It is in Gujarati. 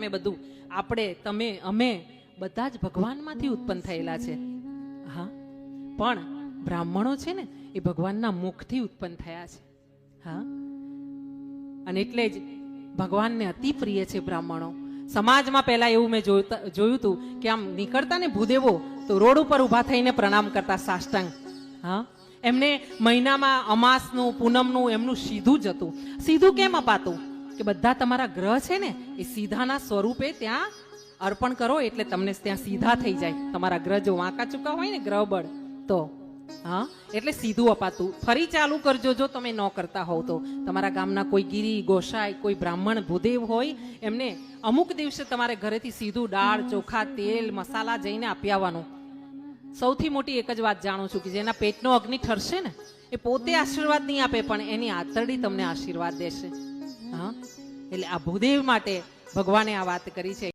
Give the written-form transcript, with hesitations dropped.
તમે બધું, આપણે, તમે, અમે બધા જ ભગવાનમાંથી ઉત્પન્ન થયેલા છે. હા, પણ બ્રાહ્મણો છે ને એ ભગવાનના મુખથી ઉત્પન્ન થયા છે. હા, અને એટલે જ ભગવાનને અતિ પ્રિય છે બ્રાહ્મણો. સમાજમાં પહેલા એવું મેં જોયું હતું કે આમ નીકળતા ને ભૂદેવો તો રોડ ઉપર ઊભા થઈને પ્રણામ કરતા, સાષ્ટાંગ. હા, એમને મહિનામાં અમાસનું, પૂનમનું એમનું સીધું જ હતું. સીધું કેમ અપાતું? કે બધા તમારા ગ્રહ છે ને એ સીધાના સ્વરૂપે ત્યાં અર્પણ કરો એટલે તમને ત્યાં સીધા થઈ જાય. તમારા ગ્રહ જો વાંકા ચૂકા હોય ને ગ્રહ બળ તો, હા, એટલે સીધું અપાતું. ફરી ચાલુ કરજો જો તમે ન કરતા હોવ તો. તમારા ગામના કોઈ ગીરી, ગોસાઈ, કોઈ બ્રાહ્મણ, ભૂદેવ હોય એમને અમુક દિવસે તમારે ઘરેથી સીધું દાળ, ચોખા, તેલ, મસાલા જઈને આપી આવવાનું. સૌથી મોટી એક જ વાત જાણું છું કે જેના પેટનો અગ્નિ ઠરશે ને એ પોતે આશીર્વાદ નહીં આપે પણ એની આંતરડી તમને આશીર્વાદ દેશે. હા, એટલે આ ભૂદેવ માટે ભગવાને આ વાત કરી છે.